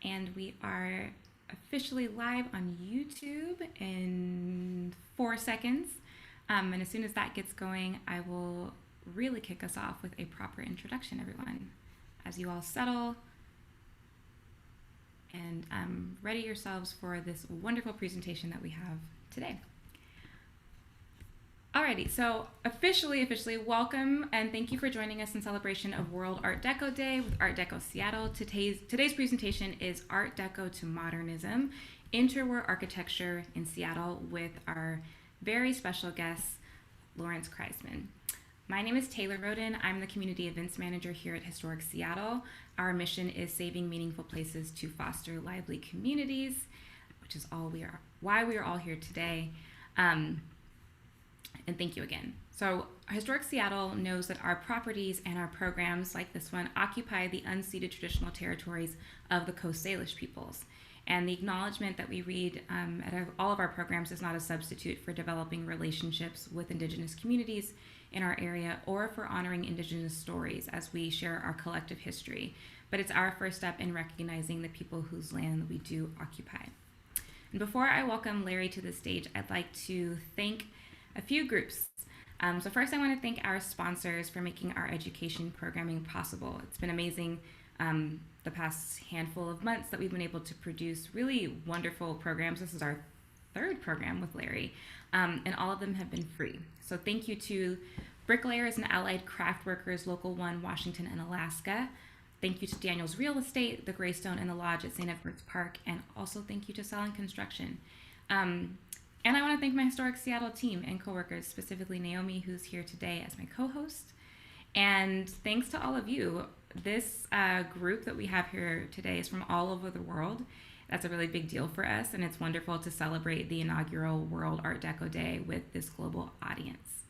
And we are officially live on YouTube in 4 seconds. And as soon as that gets going, I will really kick us off with a proper introduction, everyone. As you all settle and ready yourselves for this wonderful presentation that we have today. Alrighty, so officially, welcome and thank you for joining us in celebration of World Art Deco Day with Art Deco Seattle. Today's presentation is Art Deco to Modernism, Interwar Architecture in Seattle with our very special guest, Lawrence Kreisman. My name is Taylor Roden. I'm the Community Events Manager here at Historic Seattle. Our mission is saving meaningful places to foster lively communities, which is why we are all here today. And thank you again. So Historic Seattle knows that our properties and our programs like this one occupy the unceded traditional territories of the Coast Salish peoples. And the acknowledgement that we read at all of our programs is not a substitute for developing relationships with Indigenous communities in our area or for honoring Indigenous stories as we share our collective history. But it's our first step in recognizing the people whose land we do occupy. And before I welcome Larry to the stage, I'd like to thank a few groups. So first I want to thank our sponsors for making our education programming possible. It's been amazing the past handful of months that we've been able to produce really wonderful programs. This is our third program with Larry, and all of them have been free. So thank you to Bricklayers and Allied Craft Workers, Local 1, Washington and Alaska. Thank you to Daniel's Real Estate, the Greystone and the Lodge at St. Edward's Park, and also thank you to Selling Construction. And I want to thank my Historic Seattle team and coworkers, specifically Naomi, who's here today as my co-host. And thanks to all of you. This group that we have here today is from all over the world. That's a really big deal for us, and it's wonderful to celebrate the inaugural World Art Deco Day with this global audience.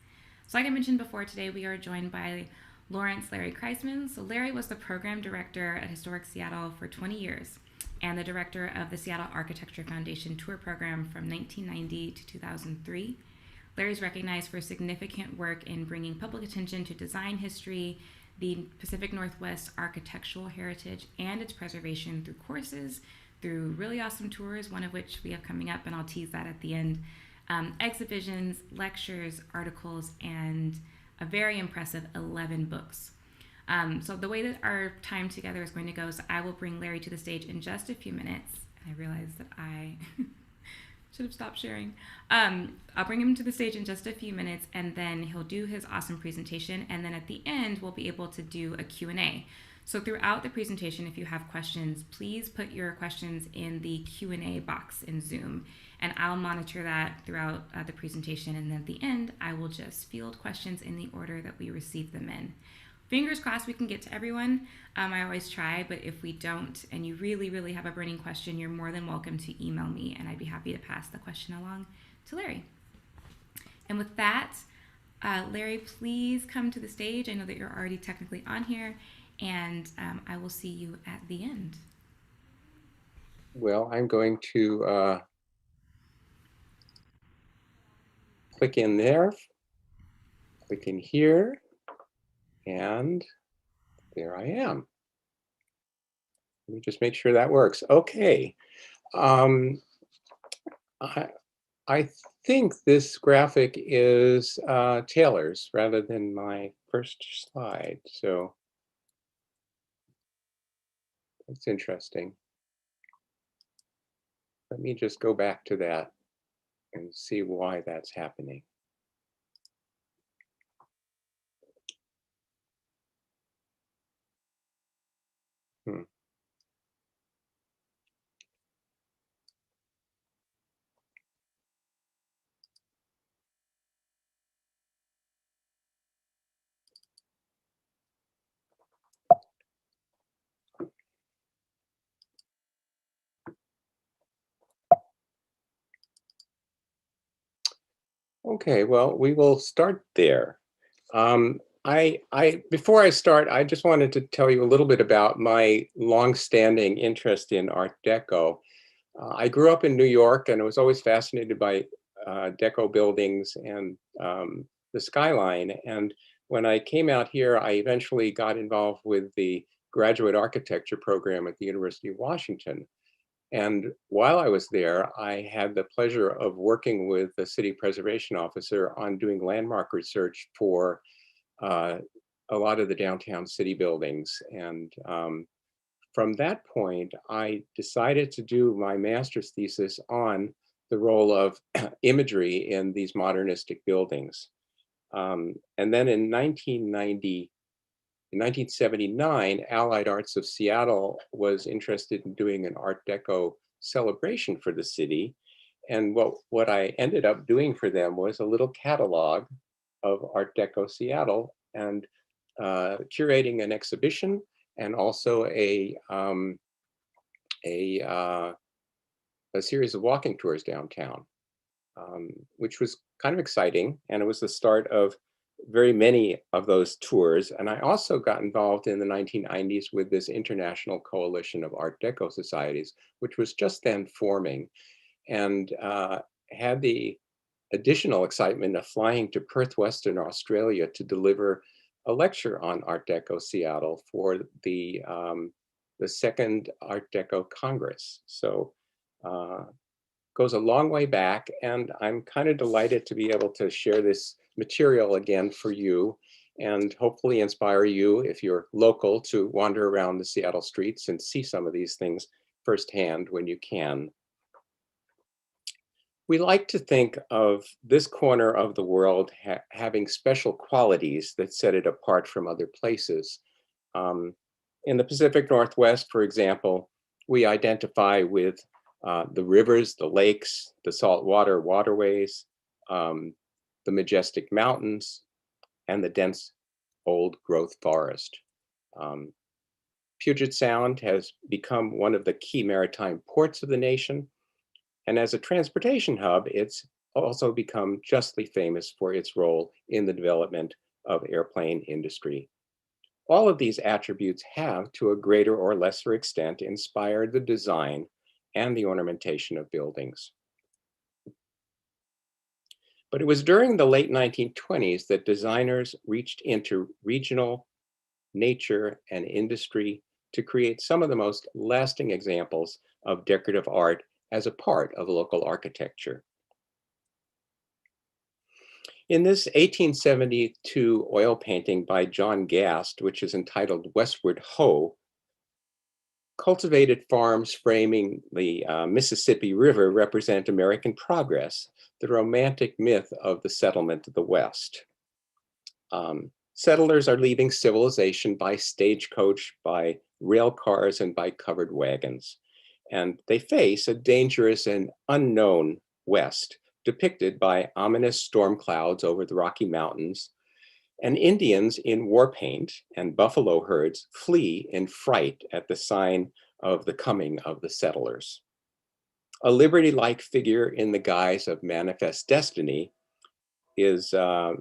So like I mentioned before, today we are joined by Larry Kreisman. So Larry was the program director at Historic Seattle for 20 years. And the director of the Seattle Architecture Foundation tour program from 1990 to 2003. Larry's recognized for significant work in bringing public attention to design history, the Pacific Northwest architectural heritage, and its preservation through courses, through really awesome tours, one of which we have coming up, and I'll tease that at the end, exhibitions, lectures, articles, and a very impressive 11 books. So the way that our time together is going to go is I will bring Larry to the stage in just a few minutes. I realize that I should have stopped sharing. I'll bring him to the stage in just a few minutes, and then he'll do his awesome presentation. And then at the end, we'll be able to do a Q&A. So throughout the presentation, if you have questions, please put your questions in the Q&A box in Zoom. And I'll monitor that throughout the presentation. And then at the end, I will just field questions in the order that we receive them in. Fingers crossed we can get to everyone. I always try, but if we don't and you really, really have a burning question, you're more than welcome to email me, and I'd be happy to pass the question along to Larry. And with that, Larry, please come to the stage. I know that you're already technically on here, and I will see you at the end. Well, I'm going to click in there, click in here, and there I am. Let me just make sure that works. Okay. I think this graphic is Taylor's rather than my first slide. So that's interesting. Let me just go back to that and see why that's happening. Okay, well, we will start there. Before I start, I just wanted to tell you a little bit about my longstanding interest in Art Deco. I grew up in New York, and I was always fascinated by Deco buildings and the skyline. And when I came out here, I eventually got involved with the graduate architecture program at the University of Washington. And while I was there, I had the pleasure of working with the city preservation officer on doing landmark research for uh, a lot of the downtown city buildings. And from that point, I decided to do my master's thesis on the role of imagery in these modernistic buildings. And then in 1979, Allied Arts of Seattle was interested in doing an Art Deco celebration for the city. And what I ended up doing for them was a little catalog of Art Deco Seattle and curating an exhibition and also a, uh, a series of walking tours downtown, which was kind of exciting. And it was the start of very many of those tours. And I also got involved in the 1990s with this international coalition of Art Deco societies, which was just then forming, and had the additional excitement of flying to Perth, Western Australia to deliver a lecture on Art Deco Seattle for the second Art Deco Congress. So goes a long way back, and I'm kind of delighted to be able to share this material again for you and hopefully inspire you, if you're local, to wander around the Seattle streets and see some of these things firsthand when you can. We like to think of this corner of the world having special qualities that set it apart from other places. In the Pacific Northwest, for example, we identify with the rivers, the lakes, the saltwater waterways, the majestic mountains, and the dense old growth forest. Puget Sound has become one of the key maritime ports of the nation. And as a transportation hub, it's also become justly famous for its role in the development of airplane industry. All of these attributes have, to a greater or lesser extent, inspired the design and the ornamentation of buildings. But it was during the late 1920s that designers reached into regional nature and industry to create some of the most lasting examples of decorative art as a part of local architecture. In this 1872 oil painting by John Gast, which is entitled Westward Hoe, cultivated farms framing the Mississippi River represent American progress, the romantic myth of the settlement of the West. Settlers are leaving civilization by stagecoach, by rail cars, and by covered wagons. And they face a dangerous and unknown West, depicted by ominous storm clouds over the Rocky Mountains, and Indians in war paint and buffalo herds flee in fright at the sign of the coming of the settlers. A liberty-like figure in the guise of manifest destiny is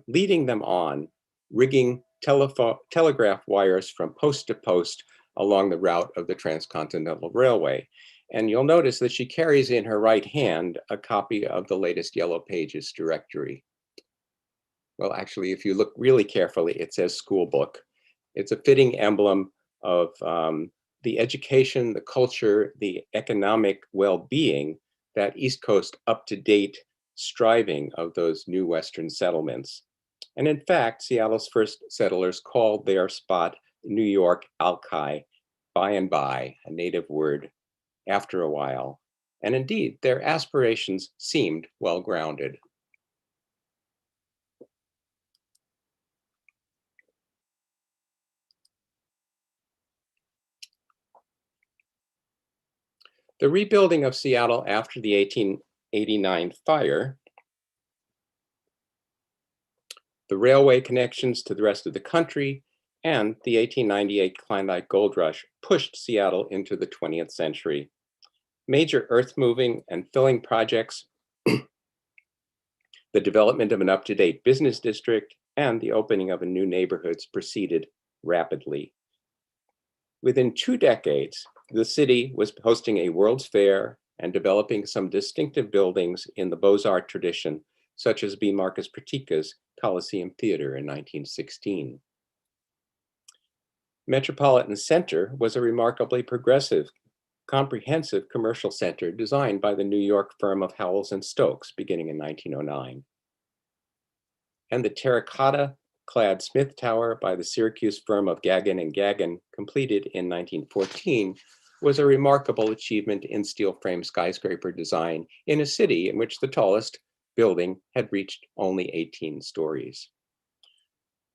leading them on, rigging telegraph wires from post to post along the route of the Transcontinental Railway. And you'll notice that she carries in her right hand a copy of the latest Yellow Pages directory. Well, actually, if you look really carefully, it says school book. It's a fitting emblem of the education, the culture, the economic well-being, that East Coast up-to-date striving of those new Western settlements. And in fact, Seattle's first settlers called their spot York Alki, by and by, a native word, after a while. And indeed, their aspirations seemed well-grounded. The rebuilding of Seattle after the 1889 fire, the railway connections to the rest of the country, and the 1898 Klondike Gold Rush pushed Seattle into the 20th century. Major earth-moving and filling projects, the development of an up-to-date business district, and the opening of new neighborhoods proceeded rapidly. Within 2 decades, the city was hosting a World's Fair and developing some distinctive buildings in the Beaux-Arts tradition, such as B. Marcus Pratica's Coliseum Theater in 1916. Metropolitan Center was a remarkably progressive, comprehensive commercial center designed by the New York firm of Howells and Stokes beginning in 1909. And the terracotta-clad Smith Tower by the Syracuse firm of Gagin and Gagin, completed in 1914, was a remarkable achievement in steel frame skyscraper design in a city in which the tallest building had reached only 18 stories.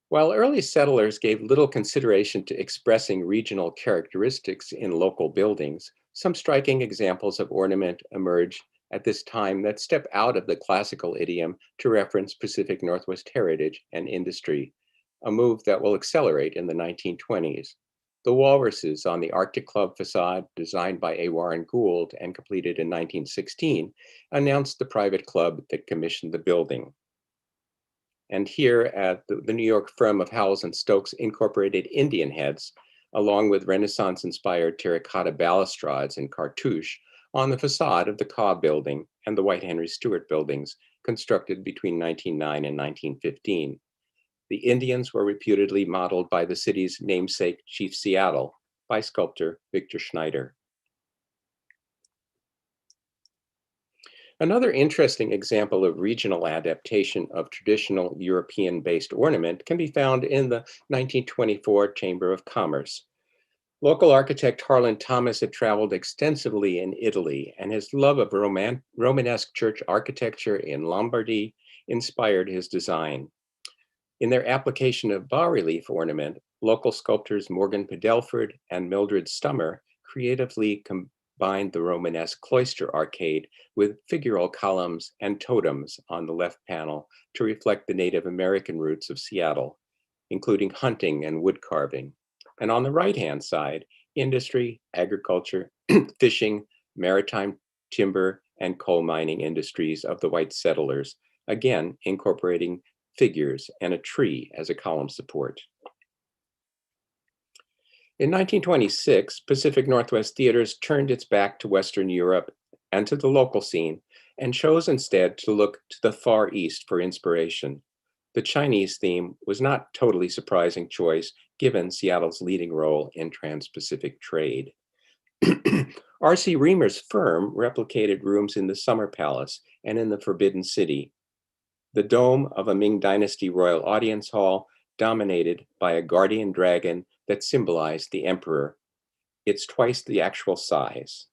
While early settlers gave little consideration to expressing regional characteristics in local buildings, some striking examples of ornament emerge at this time that step out of the classical idiom to reference Pacific Northwest heritage and industry, a move that will accelerate in the 1920s. The walruses on the Arctic Club facade, designed by A. Warren Gould and completed in 1916, announced the private club that commissioned the building. And here at the New York firm of Howells and Stokes incorporated Indian heads, along with Renaissance-inspired terracotta balustrades in cartouche on the facade of the Cobb Building and the White Henry Stewart buildings, constructed between 1909 and 1915. The Indians were reputedly modeled by the city's namesake, Chief Seattle, by sculptor Victor Schneider. Another interesting example of regional adaptation of traditional European-based ornament can be found in the 1924 Chamber of Commerce. Local architect Harlan Thomas had traveled extensively in Italy, and his love of Romanesque church architecture in Lombardy inspired his design. In their application of bas-relief ornament, local sculptors Morgan Padelford and Mildred Stummer creatively combined the Romanesque cloister arcade with figural columns and totems on the left panel to reflect the Native American roots of Seattle, including hunting and wood carving. And on the right-hand side, industry, agriculture, fishing, maritime timber, and coal mining industries of the white settlers, again incorporating figures and a tree as a column support. In 1926, Pacific Northwest Theaters turned its back to Western Europe and to the local scene, and chose instead to look to the Far East for inspiration. The Chinese theme was not a totally surprising choice, given Seattle's leading role in trans-Pacific trade. R.C. Reamer's firm replicated rooms in the Summer Palace and in the Forbidden City. The dome of a Ming Dynasty royal audience hall, dominated by a guardian dragon that symbolized the emperor. It's twice the actual size.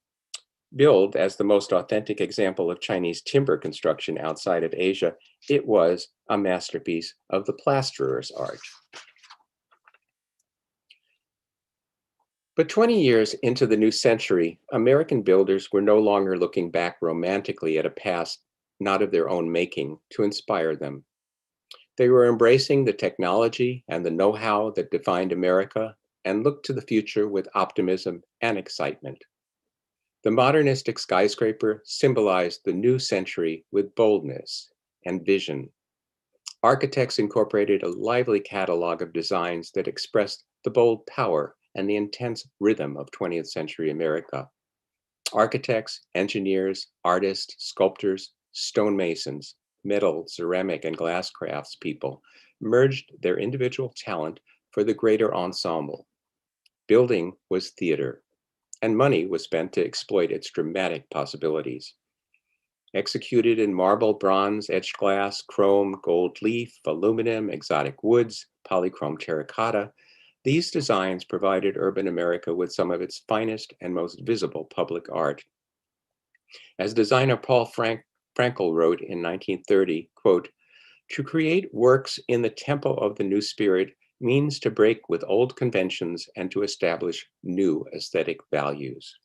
Billed as the most authentic example of Chinese timber construction outside of Asia, it was a masterpiece of the plasterer's art. But 20 years into the new century, American builders were no longer looking back romantically at a past not of their own making to inspire them. They were embracing the technology and the know-how that defined America and looked to the future with optimism and excitement. The modernistic skyscraper symbolized the new century with boldness and vision. Architects incorporated a lively catalog of designs that expressed the bold power and the intense rhythm of 20th century America. Architects, engineers, artists, sculptors, stonemasons, metal, ceramic, and glass craftspeople merged their individual talent for the greater ensemble. Building was theater, and money was spent to exploit its dramatic possibilities. Executed in marble, bronze, etched glass, chrome, gold leaf, aluminum, exotic woods, polychrome terracotta, these designs provided urban America with some of its finest and most visible public art. As designer Paul Frankel wrote in 1930, quote, "To create works in the tempo of the new spirit means to break with old conventions and to establish new aesthetic values."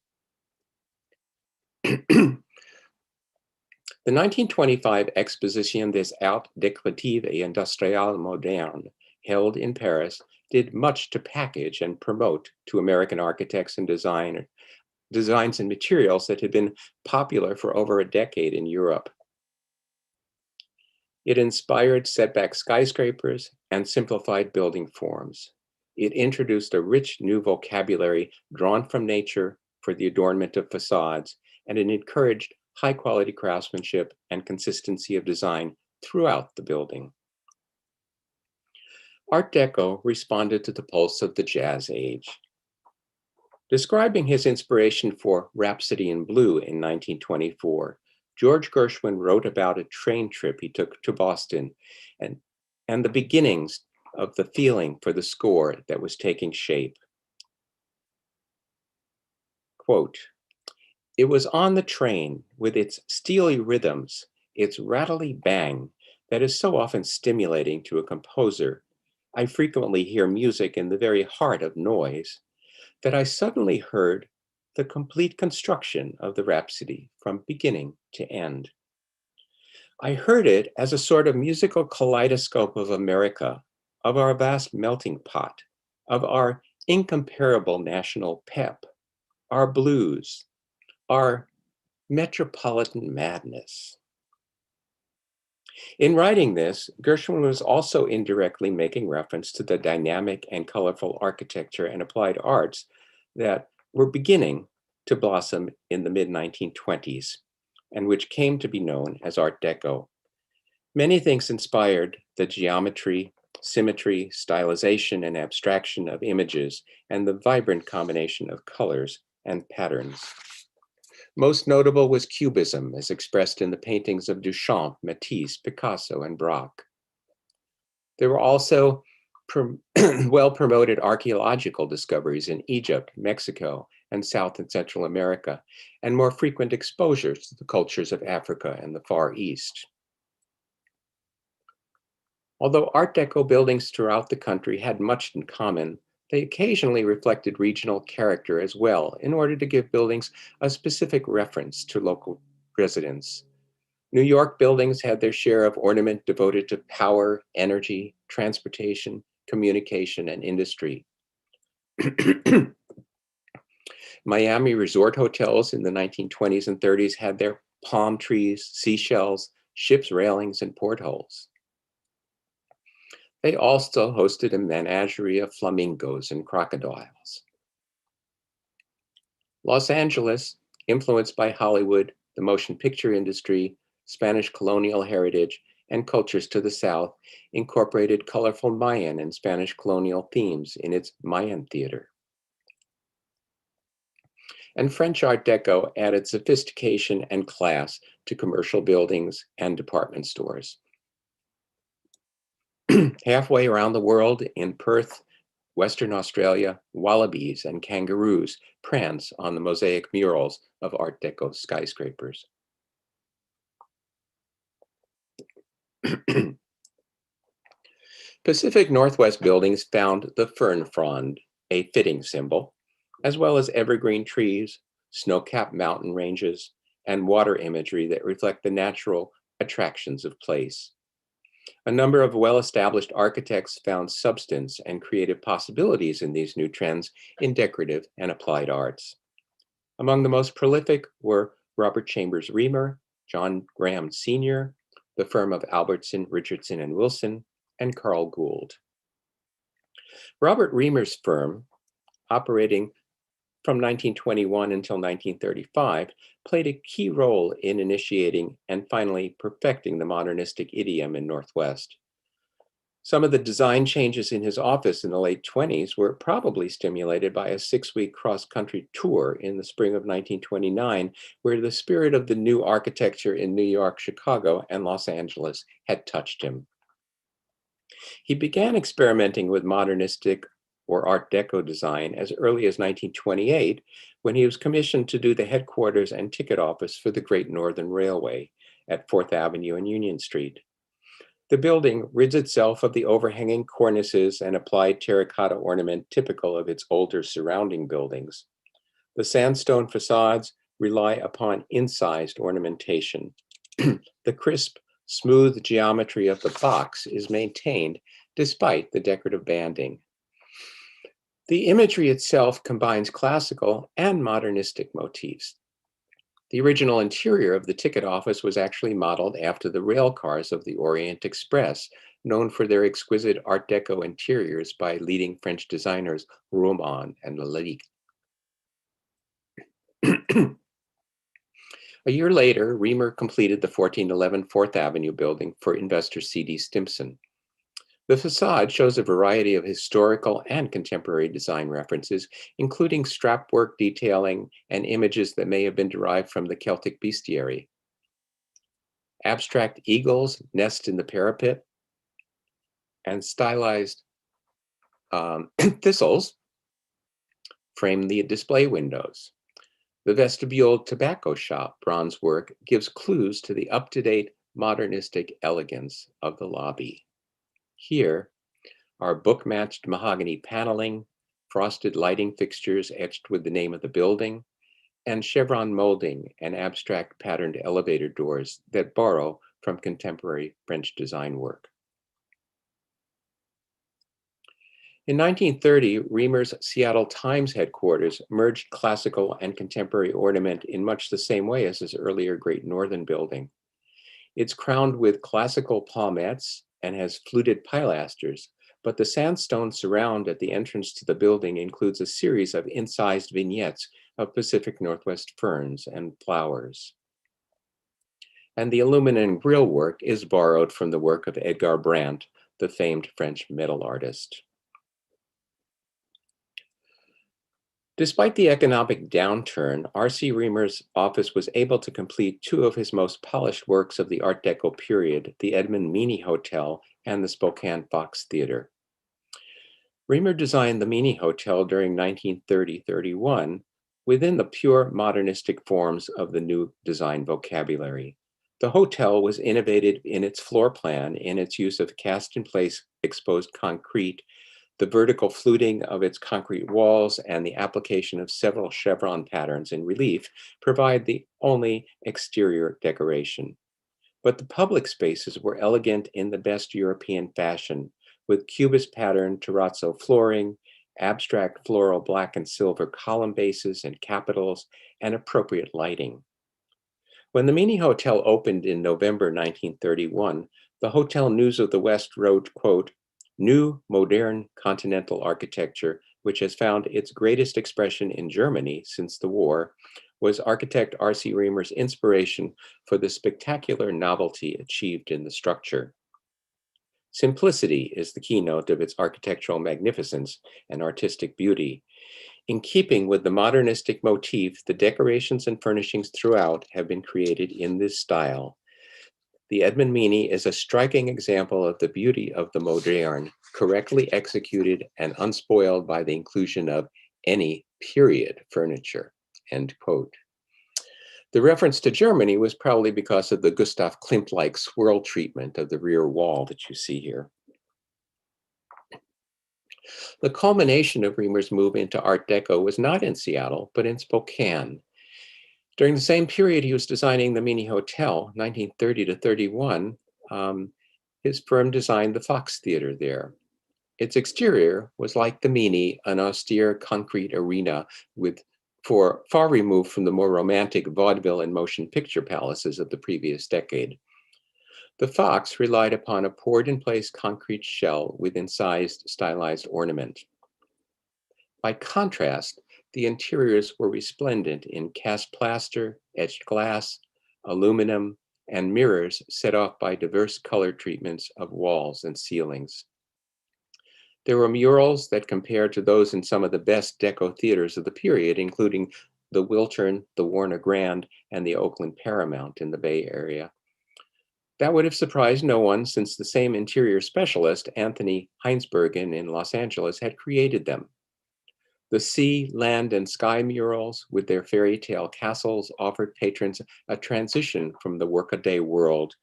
The 1925 Exposition des Arts Décoratifs et Industriels Modernes, held in Paris, did much to package and promote to American architects and designs and materials that had been popular for over a decade in Europe. It inspired setback skyscrapers and simplified building forms. It introduced a rich new vocabulary drawn from nature for the adornment of facades, and it encouraged high-quality craftsmanship and consistency of design throughout the building. Art Deco responded to the pulse of the Jazz Age. Describing his inspiration for Rhapsody in Blue in 1924, George Gershwin wrote about a train trip he took to Boston and the beginnings of the feeling for the score that was taking shape. Quote, "It was on the train with its steely rhythms, its rattly bang, that is so often stimulating to a composer. I frequently hear music in the very heart of noise, that I suddenly heard the complete construction of the Rhapsody from beginning to end. I heard it as a sort of musical kaleidoscope of America, of our vast melting pot, of our incomparable national pep, our blues, our metropolitan madness." In writing this, Gershwin was also indirectly making reference to the dynamic and colorful architecture and applied arts that were beginning to blossom in the mid-1920s, and which came to be known as Art Deco. Many things inspired the geometry, symmetry, stylization, and abstraction of images, and the vibrant combination of colors and patterns. Most notable was Cubism, as expressed in the paintings of Duchamp, Matisse, Picasso, and Braque. There were also well-promoted archaeological discoveries in Egypt, Mexico, and South and Central America, and more frequent exposures to the cultures of Africa and the Far East. Although Art Deco buildings throughout the country had much in common, they occasionally reflected regional character as well, in order to give buildings a specific reference to local residents. New York buildings had their share of ornament devoted to power, energy, transportation, communication, and industry. Miami resort hotels in the 1920s and 30s had their palm trees, seashells, ship's railings, and portholes. They also hosted a menagerie of flamingos and crocodiles. Los Angeles, influenced by Hollywood, the motion picture industry, Spanish colonial heritage, and cultures to the south, incorporated colorful Mayan and Spanish colonial themes in its Mayan theater. And French Art Deco added sophistication and class to commercial buildings and department stores. Halfway around the world, in Perth, Western Australia, wallabies and kangaroos prance on the mosaic murals of Art Deco skyscrapers. Pacific Northwest buildings found the fern frond, a fitting symbol, as well as evergreen trees, snow-capped mountain ranges, and water imagery that reflect the natural attractions of place. A number of well-established architects found substance and creative possibilities in these new trends in decorative and applied arts. Among the most prolific were Robert Chambers Reimer, John Graham Sr., the firm of Albertson, Richardson, and Wilson, and Carl Gould. Robert Reimer's firm, operating from 1921 until 1935, played a key role in initiating and finally perfecting the modernistic idiom in Northwest. Some of the design changes in his office in the late 20s were probably stimulated by a 6-week cross-country tour in the spring of 1929, where the spirit of the new architecture in New York, Chicago, and Los Angeles had touched him. He began experimenting with modernistic or Art Deco design as early as 1928, when he was commissioned to do the headquarters and ticket office for the Great Northern Railway at 4th Avenue and Union Street. The building rids itself of the overhanging cornices and applied terracotta ornament typical of its older surrounding buildings. The sandstone facades rely upon incised ornamentation. The crisp, smooth geometry of the box is maintained despite the decorative banding. The imagery itself combines classical and modernistic motifs. The original interior of the ticket office was actually modeled after the rail cars of the Orient Express, known for their exquisite Art Deco interiors by leading French designers Roman and Lalique. A year later, Reimer completed the 1411 4th Avenue building for investor C.D. Stimson. The facade shows a variety of historical and contemporary design references, including strapwork detailing and images that may have been derived from the Celtic bestiary. Abstract eagles nest in the parapet, and stylized thistles frame the display windows. The vestibule tobacco shop bronze work gives clues to the up-to-date modernistic elegance of the lobby. Here are book-matched mahogany paneling, frosted lighting fixtures etched with the name of the building, and chevron molding and abstract patterned elevator doors that borrow from contemporary French design work. In 1930, Reimer's Seattle Times headquarters merged classical and contemporary ornament in much the same way as his earlier Great Northern building. It's crowned with classical palmettes and has fluted pilasters, but the sandstone surround at the entrance to the building includes a series of incised vignettes of Pacific Northwest ferns and flowers. And the aluminum grille work is borrowed from the work of Edgar Brandt, the famed French metal artist. Despite the economic downturn, R.C. Reimer's office was able to complete two of his most polished works of the Art Deco period, the Edmund Meany Hotel and the Spokane Fox Theater. Reimer designed the Meany Hotel during 1930-31 within the pure modernistic forms of the new design vocabulary. The hotel was innovative in its floor plan, in its use of cast-in-place exposed concrete, the vertical fluting of its concrete walls, and the application of several chevron patterns in relief provide the only exterior decoration. But the public spaces were elegant in the best European fashion, with cubist pattern terrazzo flooring, abstract floral black and silver column bases and capitals, and appropriate lighting. When the Meany Hotel opened in November 1931, the Hotel News of the West wrote, quote, "New modern continental architecture, which has found its greatest expression in Germany since the war, was architect R.C. Reimer's inspiration for the spectacular novelty achieved in the structure. Simplicity is the keynote of its architectural magnificence and artistic beauty. In keeping with the modernistic motif, the decorations and furnishings throughout have been created in this style. The Edmund Meany is a striking example of the beauty of the moderne, correctly executed and unspoiled by the inclusion of any period furniture," end quote. The reference to Germany was probably because of the Gustav Klimt-like swirl treatment of the rear wall that you see here. The culmination of Reimer's move into Art Deco was not in Seattle, but in Spokane. During the same period he was designing the Meany Hotel, 1930-31, his firm designed the Fox Theater there. Its exterior was like the Meany, an austere concrete arena far removed from the more romantic vaudeville and motion picture palaces of the previous decade. The Fox relied upon a poured-in-place concrete shell with incised, stylized ornament. By contrast, the interiors were resplendent in cast plaster, etched glass, aluminum, and mirrors set off by diverse color treatments of walls and ceilings. There were murals that compared to those in some of the best Deco theaters of the period, including the Wiltern, the Warner Grand, and the Oakland Paramount in the Bay Area. That would have surprised no one, since the same interior specialist, Anthony Heinsbergen in Los Angeles, had created them. The sea, land, and sky murals with their fairy tale castles offered patrons a transition from the workaday world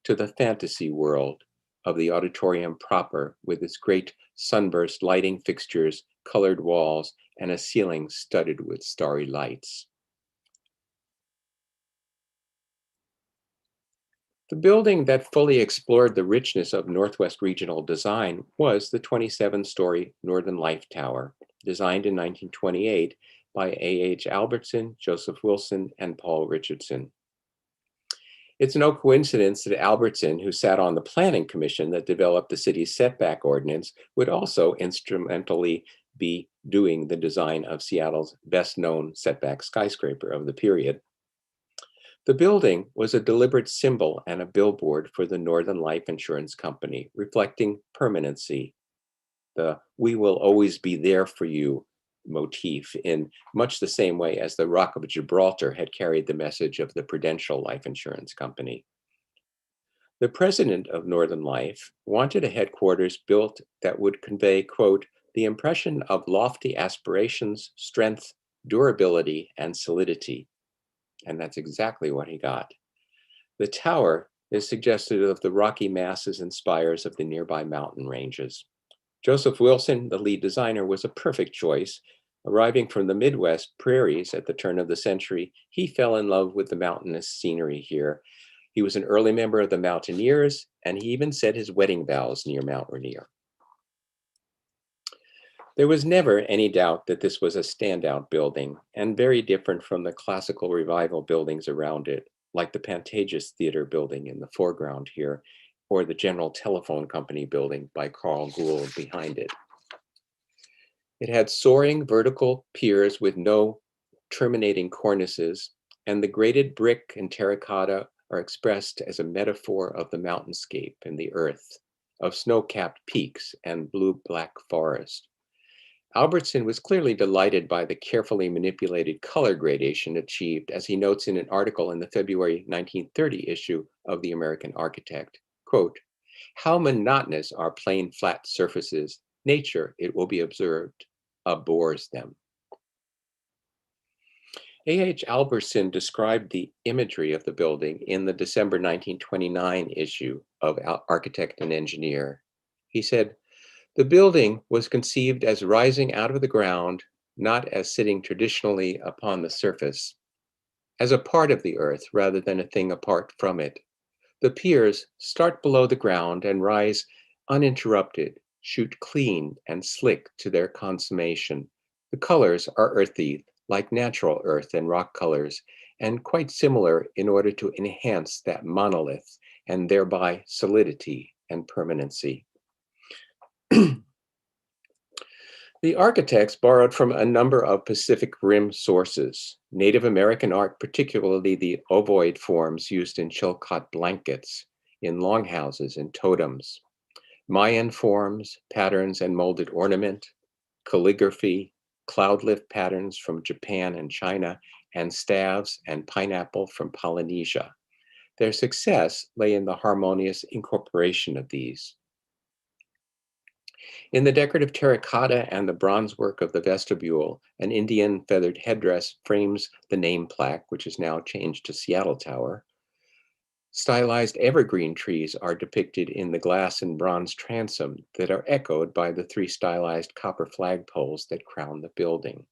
to the fantasy world of the auditorium proper, with its great sunburst lighting fixtures, colored walls, and a ceiling studded with starry lights. The building that fully explored the richness of Northwest regional design was the 27-story Northern Life Tower, designed in 1928 by A.H. Albertson, Joseph Wilson, and Paul Richardson. It's no coincidence that Albertson, who sat on the planning commission that developed the city's setback ordinance, would also instrumentally be doing the design of Seattle's best-known setback skyscraper of the period. The building was a deliberate symbol and a billboard for the Northern Life Insurance Company, reflecting permanency, the "we will always be there for you" motif, in much the same way as the Rock of Gibraltar had carried the message of the Prudential Life Insurance Company. The president of Northern Life wanted a headquarters built that would convey, quote, "the impression of lofty aspirations, strength, durability, and solidity." And that's exactly what he got. The tower is suggestive of the rocky masses and spires of the nearby mountain ranges. Joseph Wilson, the lead designer, was a perfect choice. Arriving from the Midwest prairies at the turn of the century, he fell in love with the mountainous scenery here. He was an early member of the Mountaineers, and he even said his wedding vows near Mount Rainier. There was never any doubt that this was a standout building, and very different from the classical revival buildings around it, like the Pantages Theater building in the foreground here, or the General Telephone Company building by Carl Gould behind it. It had soaring vertical piers with no terminating cornices, and the graded brick and terracotta are expressed as a metaphor of the mountainscape and the earth, of snow-capped peaks and blue-black forest. Albertson was clearly delighted by the carefully manipulated color gradation achieved, as he notes in an article in the February 1930 issue of The American Architect. Quote, "How monotonous are plain flat surfaces. Nature, it will be observed, abhors them." A.H. Albertson described the imagery of the building in the December 1929 issue of Architect and Engineer. He said, "The building was conceived as rising out of the ground, not as sitting traditionally upon the surface, as a part of the earth rather than a thing apart from it. The piers start below the ground and rise uninterrupted, shoot clean and slick to their consummation. The colors are earthy, like natural earth and rock colors, and quite similar in order to enhance that monolith and thereby solidity and permanency." The architects borrowed from a number of Pacific Rim sources, Native American art, particularly the ovoid forms used in Chilcot blankets, in longhouses and totems, Mayan forms, patterns, and molded ornament, calligraphy, cloud lift patterns from Japan and China, and staves and pineapple from Polynesia. Their success lay in the harmonious incorporation of these. In the decorative terracotta and the bronze work of the vestibule, an Indian feathered headdress frames the name plaque, which is now changed to Seattle Tower. Stylized evergreen trees are depicted in the glass and bronze transom that are echoed by the three stylized copper flagpoles that crown the building.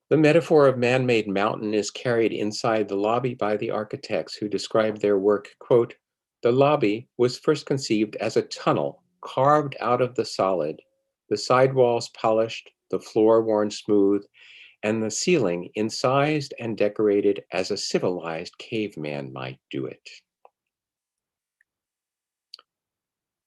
The metaphor of man-made mountain is carried inside the lobby by the architects, who describe their work, quote, "The lobby was first conceived as a tunnel carved out of the solid, the sidewalls polished, the floor worn smooth, and the ceiling incised and decorated as a civilized caveman might do it."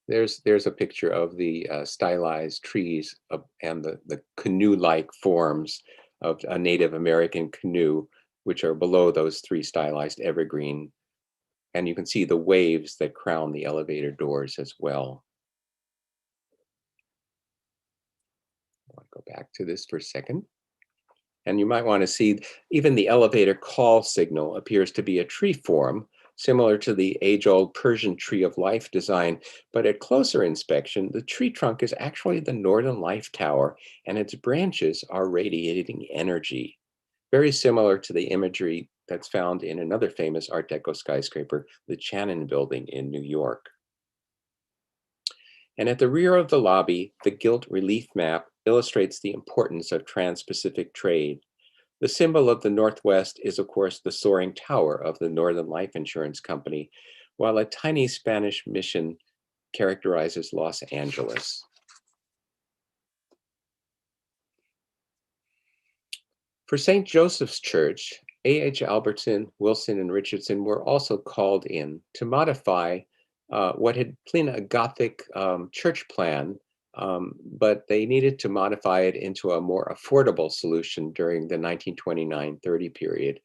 There's a picture of the stylized trees and the canoe-like forms of a Native American canoe, which are below those three stylized evergreen. And you can see the waves that crown the elevator doors as well. I'll go back to this for a second. And you might want to see even the elevator call signal appears to be a tree form, similar to the age-old Persian tree of life design. But at closer inspection, the tree trunk is actually the Northern Life Tower, and its branches are radiating energy, very similar to the imagery that's found in another famous Art Deco skyscraper, the Channon Building in New York. And at the rear of the lobby, the gilt relief map illustrates the importance of trans-Pacific trade. The symbol of the Northwest is, of course, the soaring tower of the Northern Life Insurance Company, while a tiny Spanish mission characterizes Los Angeles. For St. Joseph's Church, A.H. Albertson, Wilson, and Richardson were also called in to modify what had been a Gothic church plan but they needed to modify it into a more affordable solution during the 1929-30 period.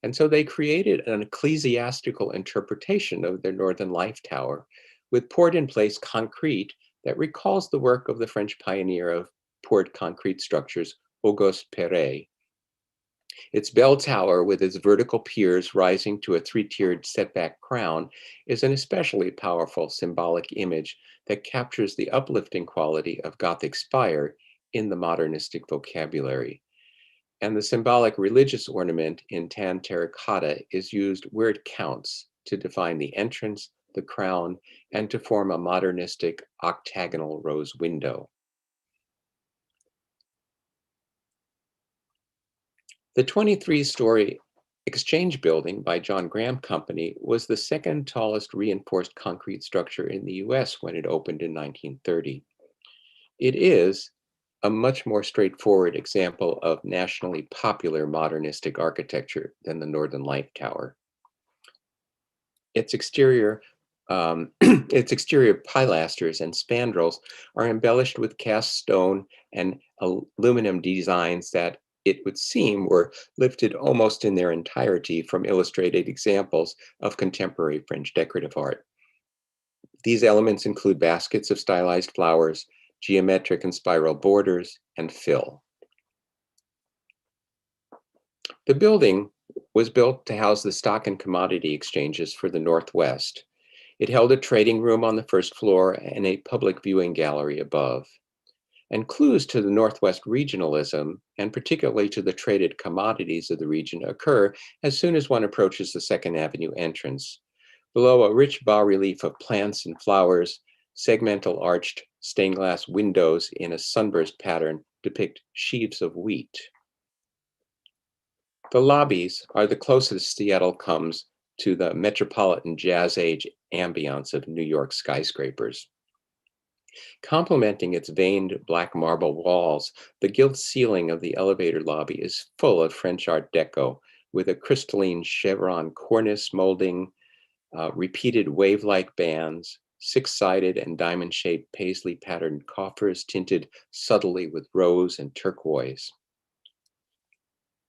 And so they created an ecclesiastical interpretation of their Northern Life Tower with poured-in-place concrete that recalls the work of the French pioneer of poured concrete structures, Auguste Perret. Its bell tower, with its vertical piers rising to a three-tiered setback crown, is an especially powerful symbolic image that captures the uplifting quality of Gothic spire in the modernistic vocabulary. And the symbolic religious ornament in tan terracotta is used where it counts to define the entrance, the crown, and to form a modernistic octagonal rose window. The 23-story Exchange Building by John Graham Company was the second tallest reinforced concrete structure in the US when it opened in 1930. It is a much more straightforward example of nationally popular modernistic architecture than the Northern Light Tower. Its exterior its exterior pilasters and spandrels are embellished with cast stone and aluminum designs that it would seem were lifted almost in their entirety from illustrated examples of contemporary French decorative art. These elements include baskets of stylized flowers, geometric and spiral borders, and fill. The building was built to house the stock and commodity exchanges for the Northwest. It held a trading room on the first floor and a public viewing gallery above. And clues to the Northwest regionalism, and particularly to the traded commodities of the region, occur as soon as one approaches the Second Avenue entrance. Below a rich bas-relief of plants and flowers, segmental arched stained glass windows in a sunburst pattern depict sheaves of wheat. The lobbies are the closest Seattle comes to the metropolitan jazz age ambience of New York skyscrapers. Complementing its veined black marble walls, the gilt ceiling of the elevator lobby is full of French Art Deco, with a crystalline chevron cornice molding, repeated wave-like bands, six-sided and diamond-shaped paisley-patterned coffers tinted subtly with rose and turquoise.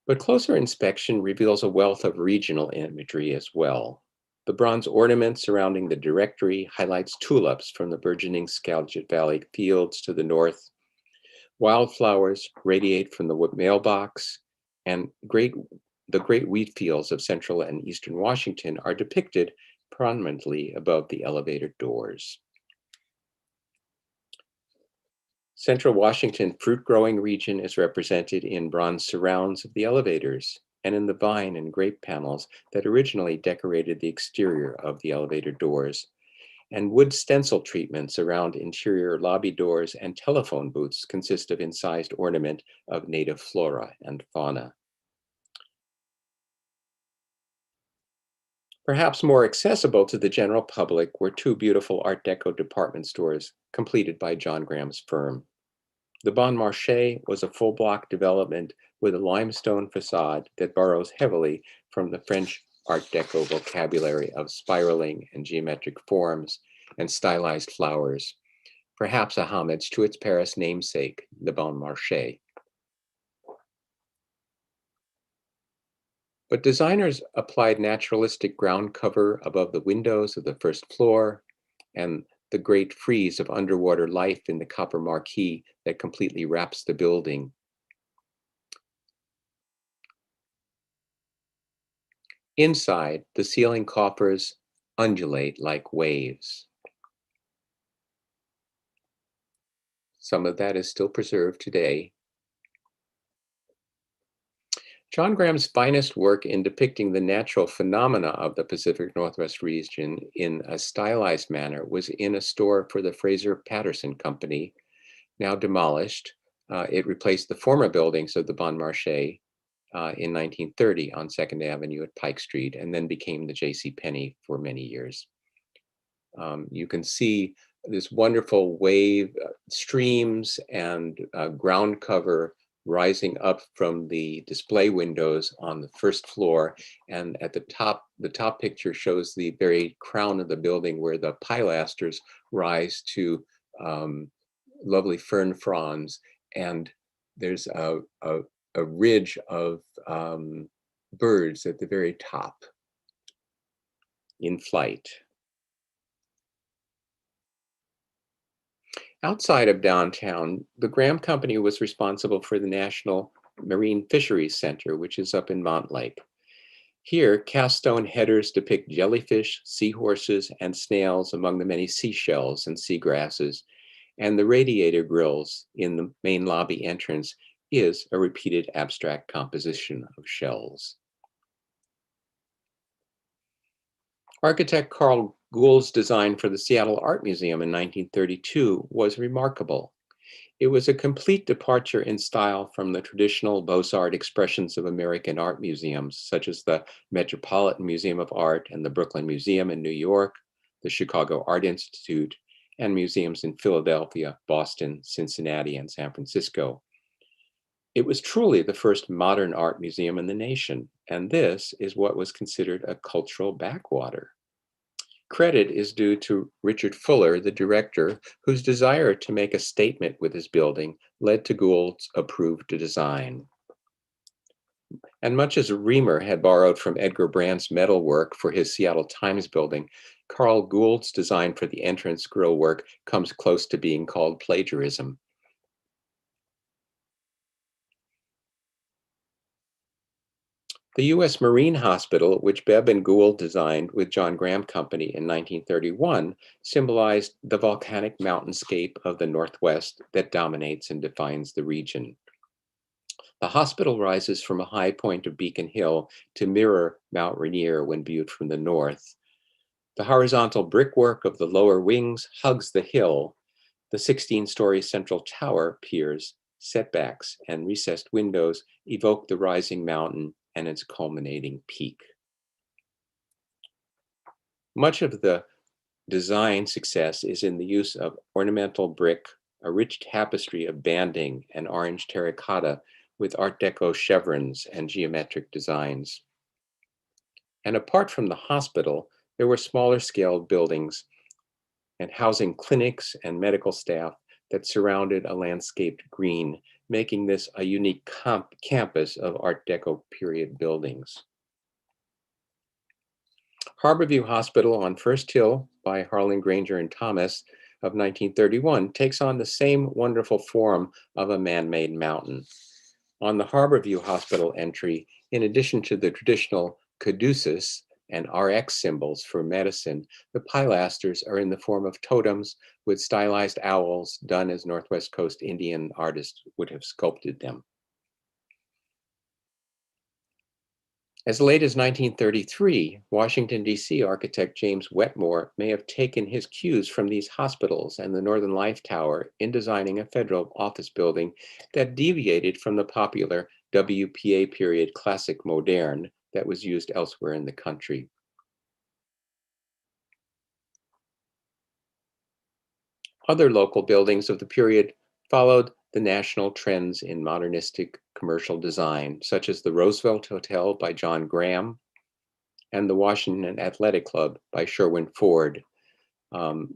But closer inspection reveals a wealth of regional imagery as well. The bronze ornament surrounding the directory highlights tulips from the burgeoning Skagit Valley fields to the north. Wildflowers radiate from the mailbox, and the great wheat fields of central and eastern Washington are depicted prominently above the elevator doors. Central Washington fruit-growing region is represented in bronze surrounds of the elevators and in the vine and grape panels that originally decorated the exterior of the elevator doors, and wood stencil treatments around interior lobby doors and telephone booths consist of incised ornament of native flora and fauna. Perhaps more accessible to the general public were two beautiful Art Deco department stores completed by John Graham's firm. The Bon Marché was a full block development with a limestone facade that borrows heavily from the French Art Deco vocabulary of spiraling and geometric forms and stylized flowers, perhaps a homage to its Paris namesake, the Bon Marché. But designers applied naturalistic ground cover above the windows of the first floor and the great frieze of underwater life in the copper marquee that completely wraps the building. Inside, the ceiling coffers undulate like waves. Some of that is still preserved today. John Graham's finest work in depicting the natural phenomena of the Pacific Northwest region in a stylized manner was in a store for the Fraser Patterson Company, now demolished. It replaced the former buildings of the Bon Marché in 1930 on 2nd Avenue at Pike Street, and then became the J.C. Penney for many years. You can see this wonderful wave streams and ground cover rising up from the display windows on the first floor. And at the top picture shows the very crown of the building where the pilasters rise to lovely fern fronds, and there's a ridge of birds at the very top in flight. Outside of downtown, the Graham Company was responsible for the National Marine Fisheries Center, which is up in Montlake. Here, cast stone headers depict jellyfish, seahorses, and snails among the many seashells and seagrasses, and the radiator grills in the main lobby entrance is a repeated abstract composition of shells. Architect Carl Gould's design for the Seattle Art Museum in 1932 was remarkable. It was a complete departure in style from the traditional Beaux-Arts expressions of American art museums, such as the Metropolitan Museum of Art and the Brooklyn Museum in New York, the Chicago Art Institute, and museums in Philadelphia, Boston, Cincinnati, and San Francisco. It was truly the first modern art museum in the nation, and this is what was considered a cultural backwater. Credit is due to Richard Fuller, the director, whose desire to make a statement with his building led to Gould's approved design. And much as Reimer had borrowed from Edgar Brandt's metalwork for his Seattle Times building, Carl Gould's design for the entrance grille work comes close to being called plagiarism. The U.S. Marine Hospital, which Bebb and Gould designed with John Graham Company in 1931, symbolized the volcanic mountainscape of the Northwest that dominates and defines the region. The hospital rises from a high point of Beacon Hill to mirror Mount Rainier when viewed from the north. The horizontal brickwork of the lower wings hugs the hill. The 16-story central tower piers, setbacks, and recessed windows evoke the rising mountain and its culminating peak. Much of the design success is in the use of ornamental brick, a rich tapestry of banding, and orange terracotta with Art Deco chevrons and geometric designs. And apart from the hospital, there were smaller scale buildings and housing clinics and medical staff that surrounded a landscaped green, making this a unique campus of Art Deco period buildings. Harborview Hospital on First Hill by Harlan Granger and Thomas of 1931 takes on the same wonderful form of a man-made mountain. On the Harborview Hospital entry, in addition to the traditional caduceus and RX symbols for medicine, the pilasters are in the form of totems with stylized owls done as Northwest Coast Indian artists would have sculpted them. As late as 1933, Washington, D.C. architect James Wetmore may have taken his cues from these hospitals and the Northern Life Tower in designing a federal office building that deviated from the popular WPA period classic moderne that was used elsewhere in the country. Other local buildings of the period followed the national trends in modernistic commercial design, such as the Roosevelt Hotel by John Graham and the Washington Athletic Club by Sherwin Ford,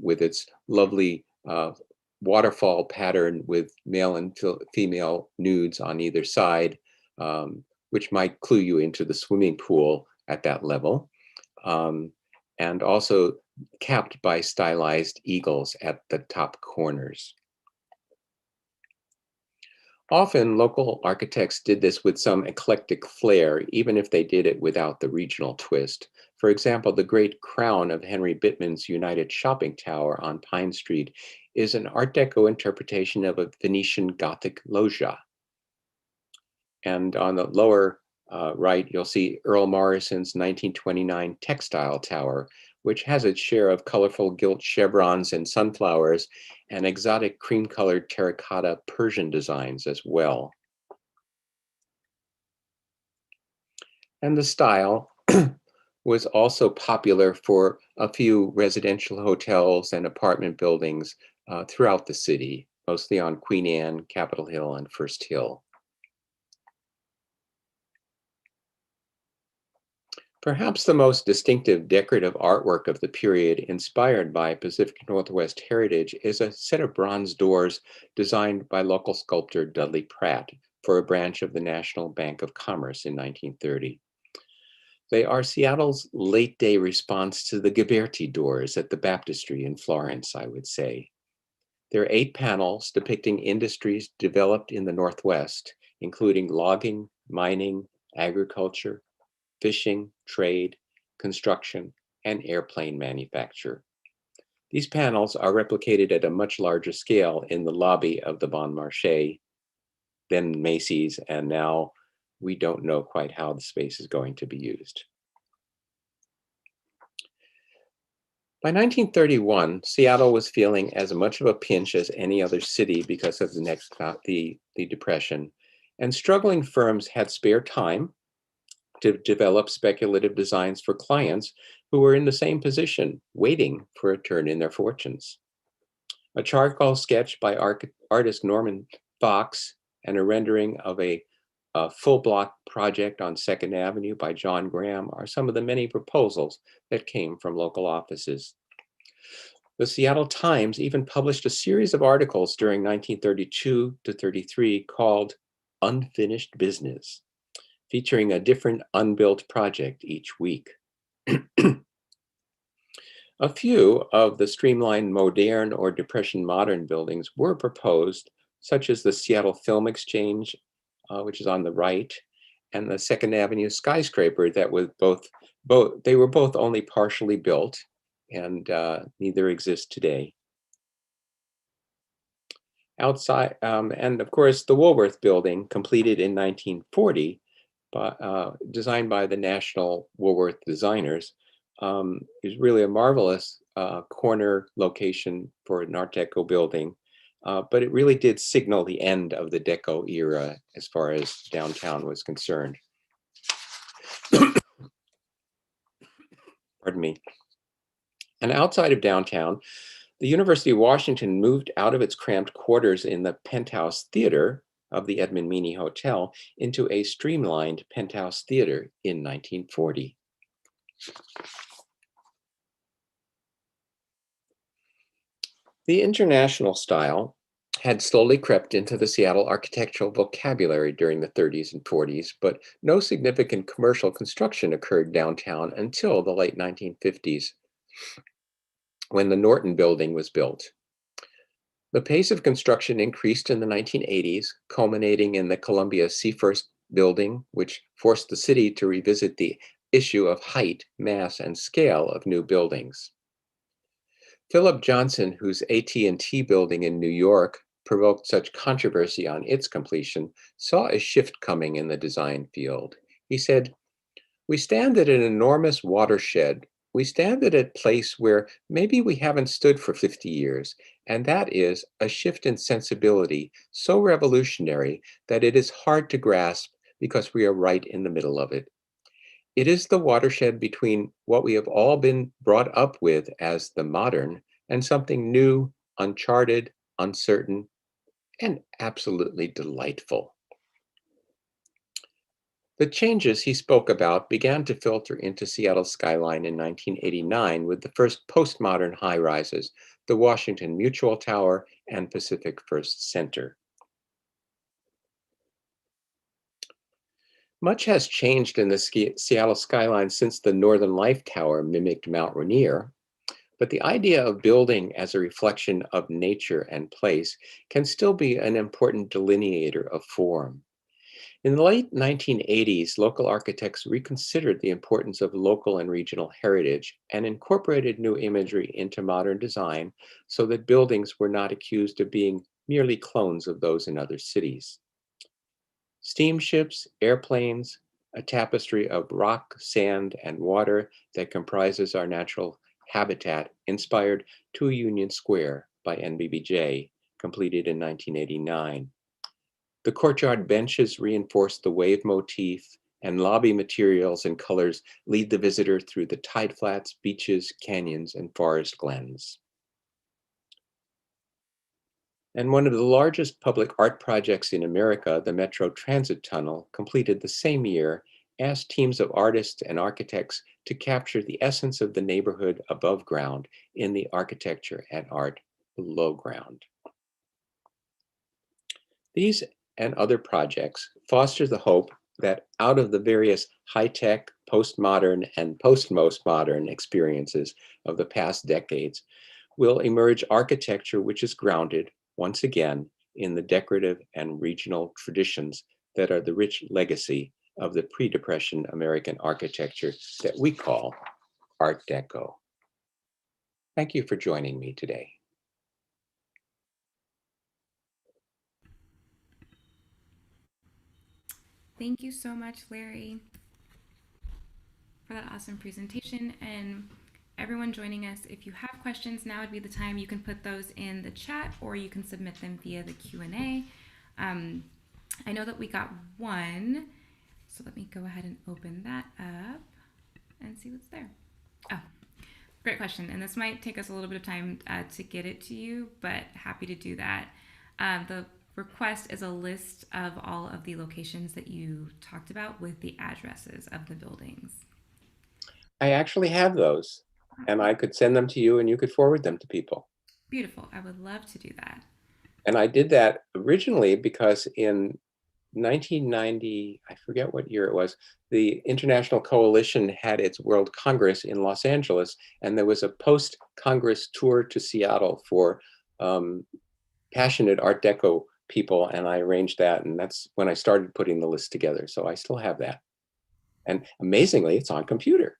with its lovely waterfall pattern with male and female nudes on either side, which might clue you into the swimming pool at that level, and also capped by stylized eagles at the top corners. Often, local architects did this with some eclectic flair, even if they did it without the regional twist. For example, the great crown of Henry Bittman's United Shopping Tower on Pine Street is an Art Deco interpretation of a Venetian Gothic loggia. And on the lower right, you'll see Earl Morrison's 1929 Textile Tower, which has its share of colorful gilt chevrons and sunflowers and exotic cream-colored terracotta Persian designs as well. And the style was also popular for a few residential hotels and apartment buildings throughout the city, mostly on Queen Anne, Capitol Hill, and First Hill. Perhaps the most distinctive decorative artwork of the period inspired by Pacific Northwest heritage is a set of bronze doors designed by local sculptor Dudley Pratt for a branch of the National Bank of Commerce in 1930. They are Seattle's late day response to the Ghiberti doors at the baptistry in Florence, I would say. There are 8 panels depicting industries developed in the Northwest, including logging, mining, agriculture, fishing, trade, construction, and airplane manufacture. These panels are replicated at a much larger scale in the lobby of the Bon Marché, then Macy's, and now we don't know quite how the space is going to be used. By 1931, Seattle was feeling as much of a pinch as any other city because of the Depression, and struggling firms had spare time to develop speculative designs for clients who were in the same position, waiting for a turn in their fortunes. A charcoal sketch by artist Norman Fox and a rendering of a full block project on 2nd Avenue by John Graham are some of the many proposals that came from local offices. The Seattle Times even published a series of articles during 1932 to 33 called Unfinished Business, featuring a different unbuilt project each week. A few of the streamlined modern or Depression modern buildings were proposed, such as the Seattle Film Exchange, which is on the right, and the 2nd Avenue skyscraper that was they were both only partially built, and neither exist today. Outside, and of course, the Woolworth Building, completed in 1940, designed by the National Woolworth Designers, is really a marvelous corner location for an Art Deco building, but it really did signal the end of the Deco era as far as downtown was concerned. Pardon me. And outside of downtown, the University of Washington moved out of its cramped quarters in the penthouse theater of the Edmund Meany Hotel into a streamlined penthouse theater in 1940. The international style had slowly crept into the Seattle architectural vocabulary during the 30s and 40s, but no significant commercial construction occurred downtown until the late 1950s, when the Norton Building was built. The pace of construction increased in the 1980s, culminating in the Columbia Seafirst Building, which forced the city to revisit the issue of height, mass, and scale of new buildings. Philip Johnson, whose AT&T building in New York provoked such controversy on its completion, saw a shift coming in the design field. He said, "We stand at an enormous watershed. We stand at a place where maybe we haven't stood for 50 years, and that is a shift in sensibility so revolutionary that it is hard to grasp because we are right in the middle of it. It is the watershed between what we have all been brought up with as the modern and something new, uncharted, uncertain, and absolutely delightful." The changes he spoke about began to filter into Seattle's skyline in 1989 with the first postmodern high-rises, the Washington Mutual Tower and Pacific First Center. Much has changed in the Seattle skyline since the Northern Life Tower mimicked Mount Rainier, but the idea of building as a reflection of nature and place can still be an important delineator of form. In the late 1980s, local architects reconsidered the importance of local and regional heritage and incorporated new imagery into modern design so that buildings were not accused of being merely clones of those in other cities. Steamships, airplanes, a tapestry of rock, sand, and water that comprises our natural habitat inspired 2 Union Square by NBBJ, completed in 1989. The courtyard benches reinforce the wave motif, and lobby materials and colors lead the visitor through the tide flats, beaches, canyons, and forest glens. And one of the largest public art projects in America, the Metro Transit Tunnel, completed the same year, asked teams of artists and architects to capture the essence of the neighborhood above ground in the architecture and art below ground. These and other projects foster the hope that out of the various high-tech, postmodern, and post-most-modern experiences of the past decades will emerge architecture which is grounded, once again, in the decorative and regional traditions that are the rich legacy of the pre-Depression American architecture that we call Art Deco. Thank you for joining me today. Thank you so much, Larry, for that awesome presentation. And everyone joining us, if you have questions, now would be the time. You can put those in the chat or you can submit them via the Q&A. I know that we got one, so let me go ahead and open that up and see what's there. Oh, great question. And this might take us a little bit of time to get it to you, but happy to do that. The request is a list of all of the locations that you talked about with the addresses of the buildings. I actually have those, and I could send them to you and you could forward them to people. Beautiful. I would love to do that. And I did that originally because in 1990, I forget what year it was, the International Coalition had its World Congress in Los Angeles, and there was a post-Congress tour to Seattle for passionate Art Deco people, and I arranged that, and that's when I started putting the list together. So I still have that. And amazingly, it's on computer.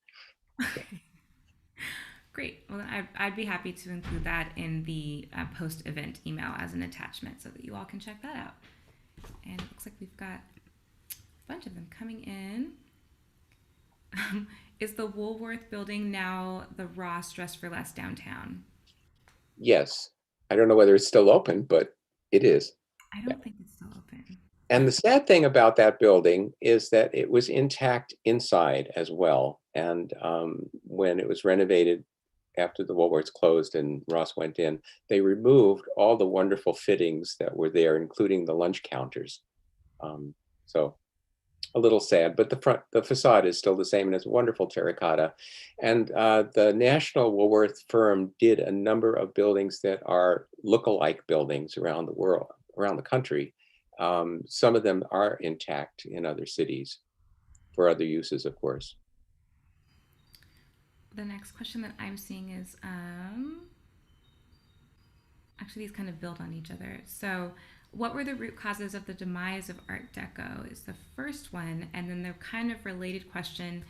Great. Well, I'd be happy to include that in the post-event email as an attachment so that you all can check that out. And it looks like we've got a bunch of them coming in. Is the Woolworth Building now the Ross Dress for Less downtown? Yes. I don't know whether it's still open, but it is. I don't think it's still open. And the sad thing about that building is that it was intact inside as well. And when it was renovated after the Woolworths closed and Ross went in, they removed all the wonderful fittings that were there, including the lunch counters. So a little sad, but the facade is still the same, and it's wonderful terracotta. And the National Woolworth firm did a number of buildings that are look-alike buildings around the world, around the country. Some of them are intact in other cities for other uses, of course. The next question that I'm seeing is, actually these kind of build on each other. So what were the root causes of the demise of Art Deco is the first one. And then the kind of related question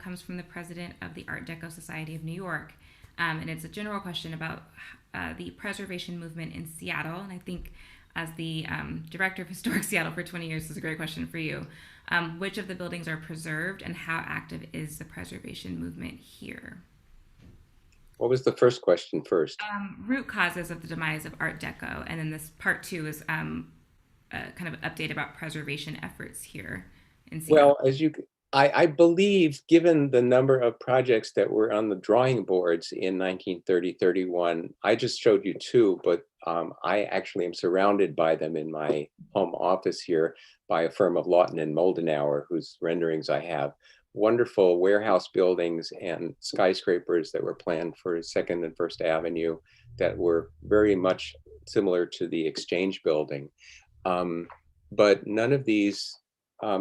comes from the president of the Art Deco Society of New York. And it's a general question about the preservation movement in Seattle. And I think as the director of Historic Seattle for 20 years, this is a great question for you. Which of the buildings are preserved and how active is the preservation movement here? What was the first question first? Root causes of the demise of Art Deco. And then this part two is kind of an update about preservation efforts here in Seattle. Well, I believe, given the number of projects that were on the drawing boards in 1930-31, I just showed you two, but I actually am surrounded by them in my home office here by a firm of Lawton and Moldenauer, whose renderings I have. Wonderful warehouse buildings and skyscrapers that were planned for 2nd and 1st Avenue that were very much similar to the Exchange building. But none of these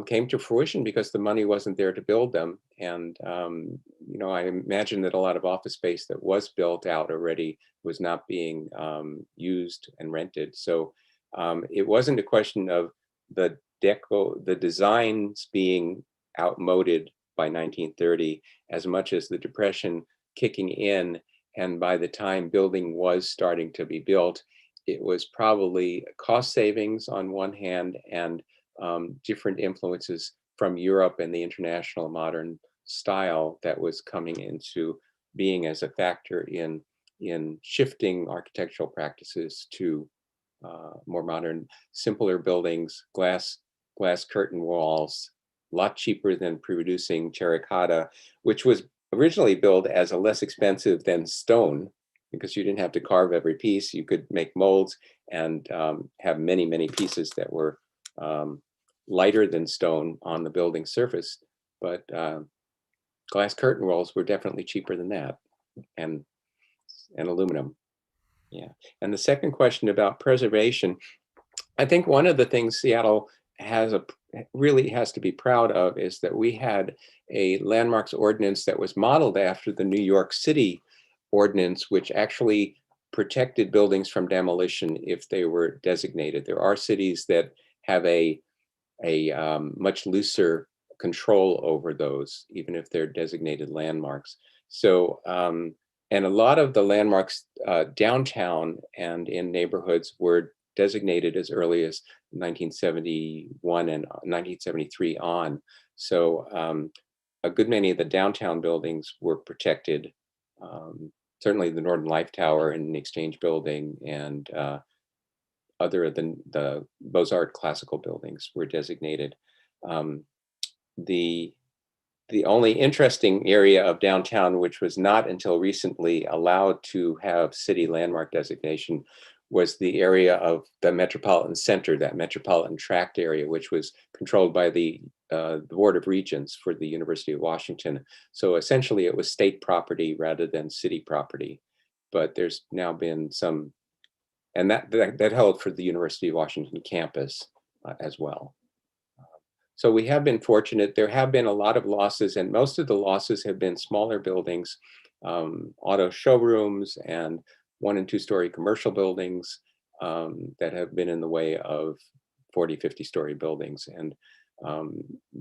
came to fruition because the money wasn't there to build them. And, you know, I imagine that a lot of office space that was built out already was not being used and rented. So it wasn't a question of the designs being outmoded by 1930 as much as the Depression kicking in. And by the time building was starting to be built, it was probably cost savings on one hand and different influences from Europe and the international modern style that was coming into being as a factor in shifting architectural practices to more modern, simpler buildings, glass curtain walls, a lot cheaper than producing terracotta, which was originally built as a less expensive than stone because you didn't have to carve every piece. You could make molds and have many, many pieces that were lighter than stone on the building surface. but glass curtain rolls were definitely cheaper than that, and aluminum. Yeah. And the second question about preservation, I think one of the things Seattle really has to be proud of is that we had a landmarks ordinance that was modeled after the New York City ordinance, which actually protected buildings from demolition if they were designated. There are cities that have a much looser control over those, even if they're designated landmarks. So, and a lot of the landmarks downtown and in neighborhoods were designated as early as 1971 and 1973 on. So a good many of the downtown buildings were protected. Certainly the Northern Life Tower and the Exchange Building and other than the Beaux-Arts classical buildings were designated. The only interesting area of downtown, which was not until recently allowed to have city landmark designation, was the area of the Metropolitan Center, that Metropolitan Tract area, which was controlled by the Board of Regents for the University of Washington. So essentially it was state property rather than city property. But there's now been some, and that held for the University of Washington campus as well. So we have been fortunate. There have been a lot of losses, and most of the losses have been smaller buildings, auto showrooms and 1- and 2-story commercial buildings that have been in the way of 40, 50-story buildings. And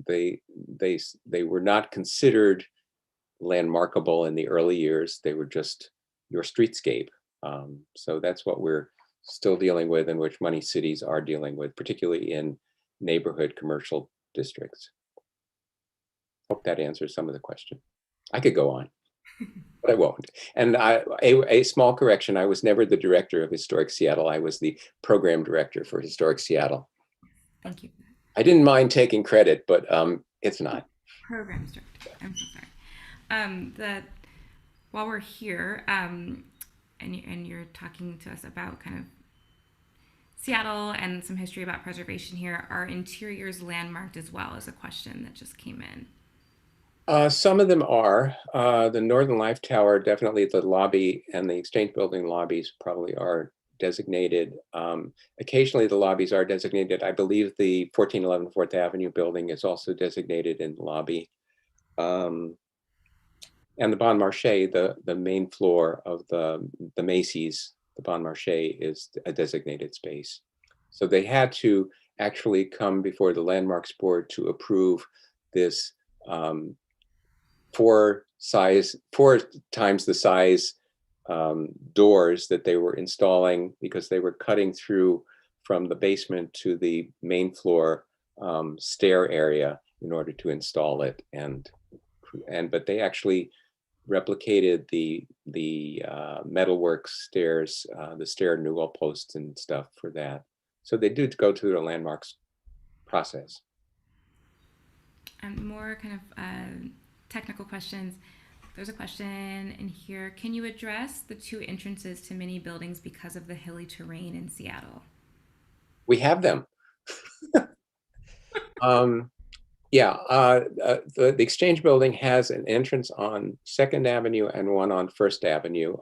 they were not considered landmarkable in the early years. They were just your streetscape. So that's what we're still dealing with, and which many cities are dealing with, particularly in neighborhood commercial districts. Hope that answers some of the question. I could go on, but I won't. And a small correction, I was never the director of Historic Seattle. I was the program director for Historic Seattle. Thank you. I didn't mind taking credit, but it's not. Programs director. I'm so sorry. While we're here, and you're talking to us about kind of Seattle and some history about preservation here, are interiors landmarked as well, as a question that just came in? Some of them are. The Northern Life Tower, definitely the lobby, and the Exchange Building lobbies probably are designated. Occasionally the lobbies are designated. I believe the 1411 4th Avenue building is also designated in the lobby. And the Bon Marché, the main floor of the Macy's, the Bon Marché, is a designated space. So they had to actually come before the Landmarks Board to approve this 4 times the size doors that they were installing, because they were cutting through from the basement to the main floor stair area in order to install it. But they actually replicated the metalwork stairs, the stair newel posts and stuff for that. So they do go through the landmarks process. And more kind of technical questions. There's a question in here. Can you address the 2 entrances to many buildings because of the hilly terrain in Seattle? We have them. Yeah, the Exchange Building has an entrance on 2nd Avenue and one on 1st Avenue,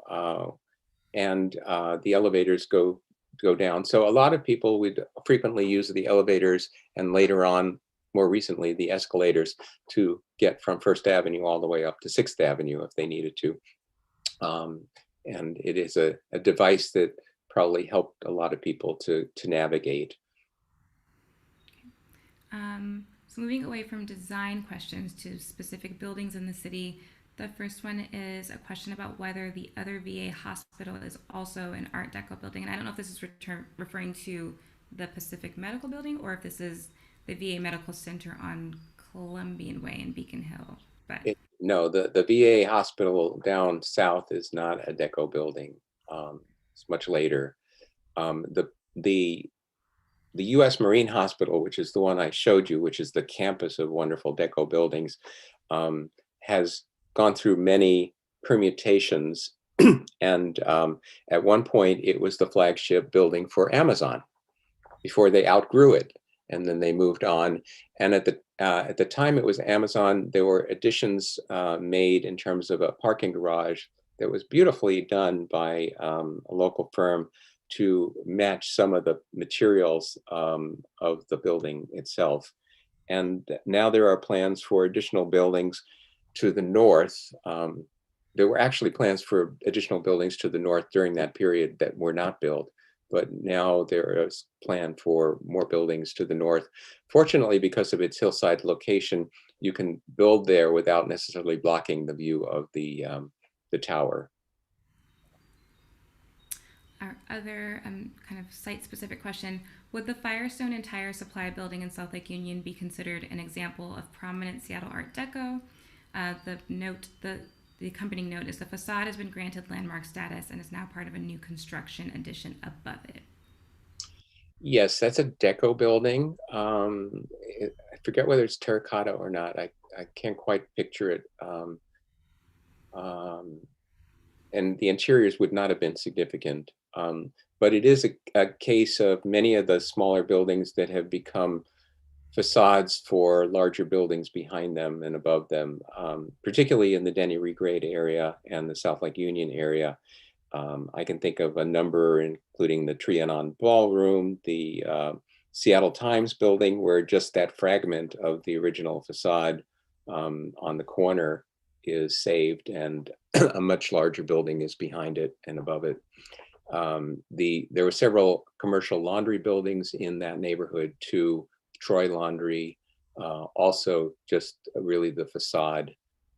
and the elevators go down. So a lot of people would frequently use the elevators, and later on, more recently, the escalators to get from 1st Avenue all the way up to 6th Avenue if they needed to. And it is a device that probably helped a lot of people to navigate. So moving away from design questions to specific buildings in the city, the first one is a question about whether the other VA hospital is also an Art Deco building. And I don't know if this is referring to the Pacific Medical Building or if this is the VA Medical Center on Columbian Way in Beacon Hill. But no, the VA hospital down south is not a Deco building. It's much later. The U.S. Marine Hospital, which is the one I showed you, which is the campus of wonderful Deco buildings, has gone through many permutations. And at one point, it was the flagship building for Amazon before they outgrew it. And then they moved on. And at At the time it was Amazon, there were additions made in terms of a parking garage that was beautifully done by a local firm to match some of the materials of the building itself. And now there are plans for additional buildings to the north. There were actually plans for additional buildings to the north during that period that were not built, but now there is plan for more buildings to the north. Fortunately, because of its hillside location, you can build there without necessarily blocking the view of the tower. Our other kind of site-specific question: would the Firestone and Tire Supply building in South Lake Union be considered an example of prominent Seattle Art Deco? The accompanying note is the facade has been granted landmark status and is now part of a new construction addition above it. Yes, that's a Deco building. I forget whether it's terracotta or not. I can't quite picture it. Um, and the interiors would not have been significant. But it is a case of many of the smaller buildings that have become facades for larger buildings behind them and above them, particularly in the Denny Regrade area and the South Lake Union area. I can think of a number, including the Trianon Ballroom, the Seattle Times building, where just that fragment of the original facade on the corner is saved, and a much larger building is behind it and above it. There were several commercial laundry buildings in that neighborhood too. Troy Laundry, also just really the facade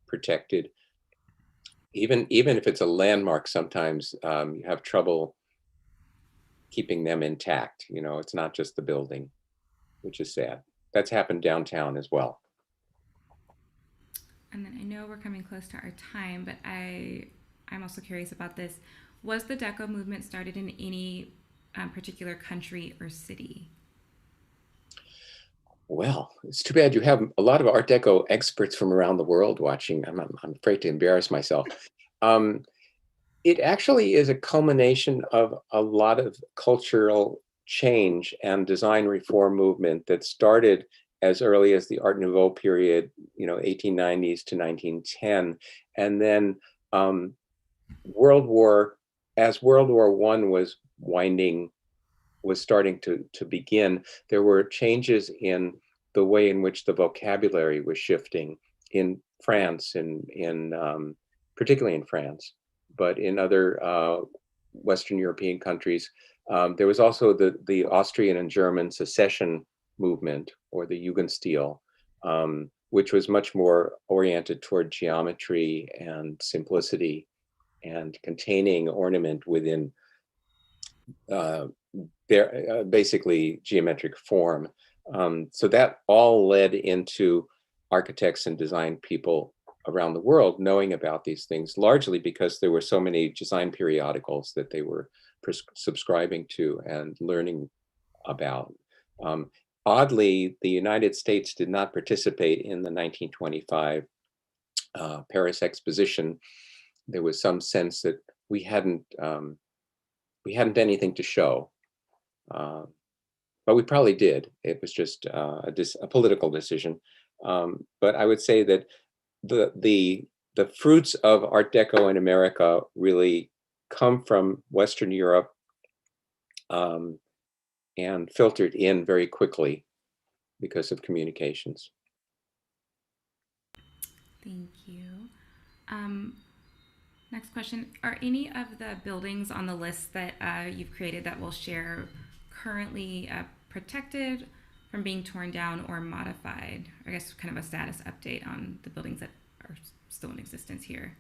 protected. Even if it's a landmark, sometimes you have trouble keeping them intact. You know, it's not just the building, which is sad. That's happened downtown as well. And then I know we're coming close to our time, but I'm also curious about this. Was the Deco movement started in any particular country or city? Well, it's too bad you have a lot of Art Deco experts from around the world watching. I'm afraid to embarrass myself. Um, it actually is a culmination of a lot of cultural change and design reform movement that started as early as the Art Nouveau period, 1890s to 1910. And then World War, as World War I was starting to begin, there were changes in the way in which the vocabulary was shifting in France, particularly in France, but in other Western European countries. There was also the Austrian and German secession movement, or the Jugendstil, which was much more oriented toward geometry and simplicity and containing ornament within basically geometric form. So that all led into architects and design people around the world knowing about these things, largely because there were so many design periodicals that they were subscribing to and learning about. Oddly, the United States did not participate in the 1925 Paris Exposition. There was some sense that we hadn't anything to show. But we probably did. It was just a political decision. But I would say that the fruits of Art Deco in America really come from Western Europe, and filtered in very quickly because of communications. Thank you. Next question: are any of the buildings on the list that you've created that we'll share currently protected from being torn down or modified? I guess kind of a status update on the buildings that are still in existence here.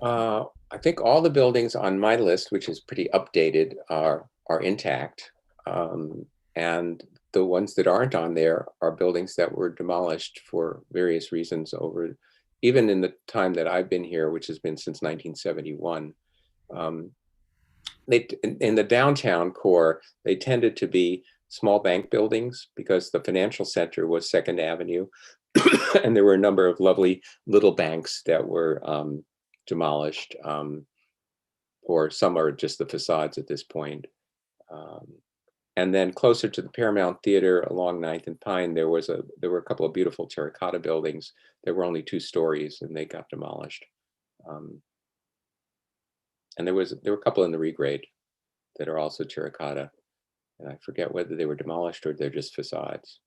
I think all the buildings on my list, which is pretty updated, are intact. And the ones that aren't on there are buildings that were demolished for various reasons even in the time that I've been here, which has been since 1971. In the downtown core, they tended to be small bank buildings because the financial center was Second Avenue. And there were a number of lovely little banks that were demolished, or some are just the facades at this point. And then closer to the Paramount Theater along 9th and Pine, there were a couple of beautiful terracotta buildings. There were only 2 stories, and they got demolished. And there were a couple in the regrade that are also terracotta, and I forget whether they were demolished or they're just facades.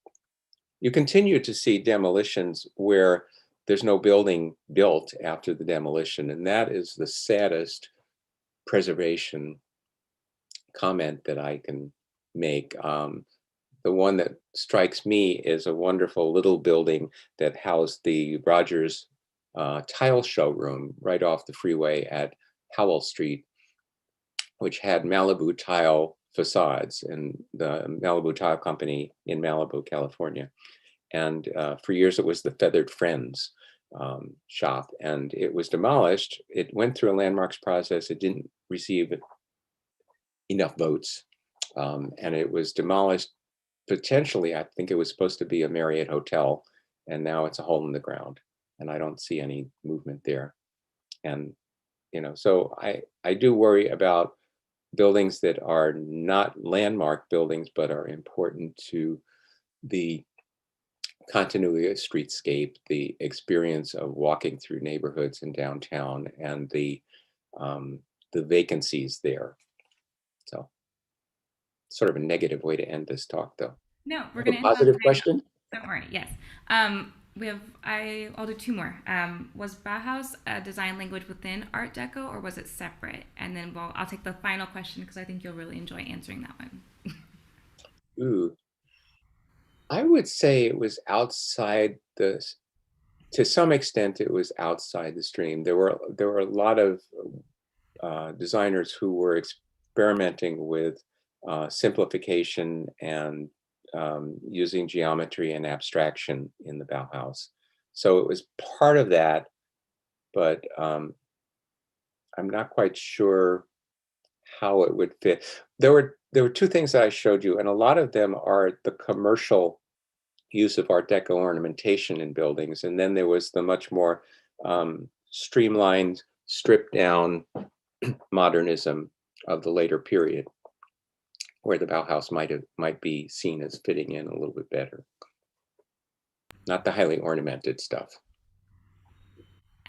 You continue to see demolitions where there's no building built after the demolition, and that is the saddest preservation comment that I can make. The one that strikes me is a wonderful little building that housed the Rogers tile showroom right off the freeway at Howell Street, which had Malibu tile facades and the Malibu Tile Company in Malibu, California. And for years it was the Feathered Friends shop, and it was demolished. It went through a landmarks process. It didn't receive enough votes, and it was demolished. Potentially, I think it was supposed to be a Marriott hotel, and now it's a hole in the ground, and I don't see any movement there. And so I do worry about buildings that are not landmark buildings, but are important to the continuity of streetscape, the experience of walking through neighborhoods in downtown, and the vacancies there. So, sort of a negative way to end this talk, though. No, we're A going to end on positive question? don't worry. Yes. I'll do 2 more. Was Bauhaus a design language within Art Deco, or was it separate? And then I'll take the final question because I think you'll really enjoy answering that one. Ooh, I would say it was outside to some extent, it was outside the stream. There were a lot of designers who were experimenting with simplification and using geometry and abstraction in the Bauhaus. So it was part of that, but I'm not quite sure how it would fit. There were 2 things that I showed you, and a lot of them are the commercial use of Art Deco ornamentation in buildings, and then there was the much more streamlined, stripped down modernism of the later period, where the Bauhaus might be seen as fitting in a little bit better. Not the highly ornamented stuff.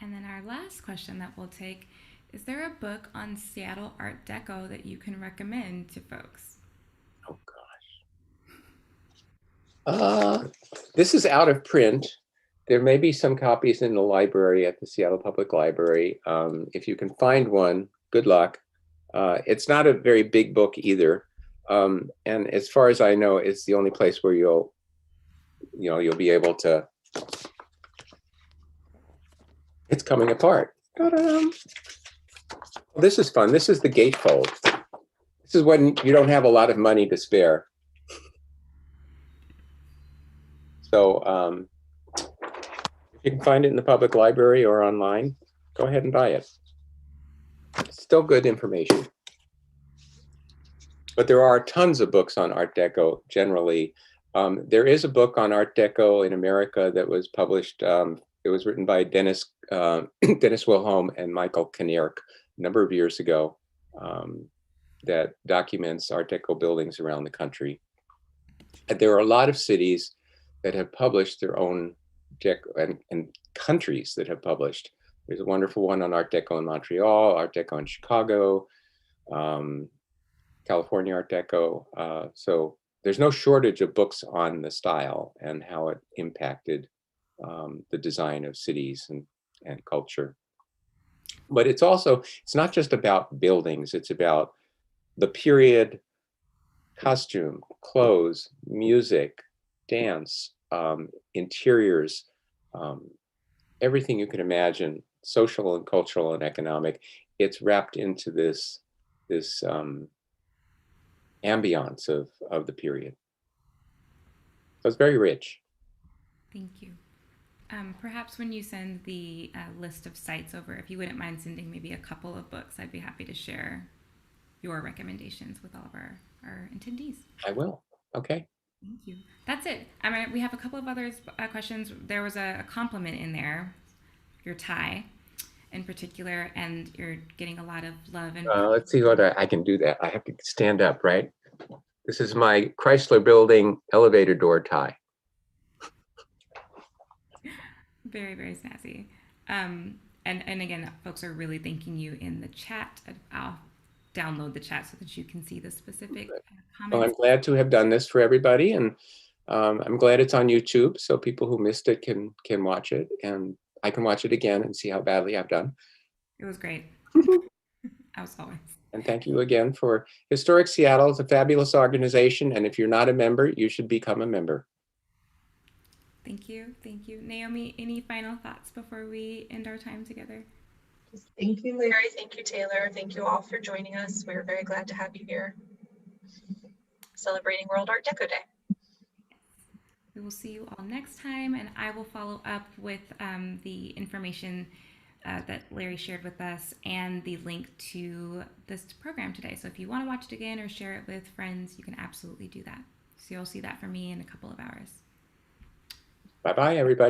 And then our last question that we'll take, is there a book on Seattle Art Deco that you can recommend to folks? Oh gosh. This is out of print. There may be some copies in the library at the Seattle Public Library. If you can find one, good luck. It's not a very big book either. And as far as I know, it's the only place where you'll be able to. It's coming apart. Ta-da! This is fun. This is the gatefold. This is when you don't have a lot of money to spare. So if you can find it in the public library or online, go ahead and buy it. It's still good information. But there are tons of books on Art Deco generally. There is a book on Art Deco in America that was published. It was written by Dennis Wilhelm and Michael Kinneark a number of years ago, that documents Art Deco buildings around the country. And there are a lot of cities that have published their own Deco, and countries that have published. There's a wonderful one on Art Deco in Montreal, Art Deco in Chicago, California Art Deco. So there's no shortage of books on the style and how it impacted the design of cities and culture. But it's not just about buildings, it's about the period, costume, clothes, music, dance, interiors, everything you can imagine, social and cultural and economic. It's wrapped into this ambiance of the period. So it's very rich. Thank you. Perhaps when you send the list of sites over, if you wouldn't mind sending maybe a couple of books, I'd be happy to share your recommendations with all of our attendees. I will. Okay. Thank you. That's it. I mean, we have a couple of other questions. There was a compliment in there, your tie in particular, and you're getting a lot of love. And let's see what I can do that. I have to stand up, right? This is my Chrysler Building elevator door tie. Very, very snazzy. And again, folks are really thanking you in the chat. I'll download the chat so that you can see the specific comments. Well, I'm glad to have done this for everybody, and I'm glad it's on YouTube, so people who missed it can watch it, and I can watch it again and see how badly I've done. It was great, as always. And thank you again for Historic Seattle. It's a fabulous organization, and if you're not a member, you should become a member. Thank you. Thank you. Naomi, any final thoughts before we end our time together? Thank you, Larry. Thank you, Taylor. Thank you all for joining us. We're very glad to have you here celebrating World Art Deco Day. We will see you all next time, and I will follow up with the information that Larry shared with us and the link to this program today. So if you want to watch it again or share it with friends, you can absolutely do that. So you'll see that from me in a couple of hours. Bye-bye, everybody.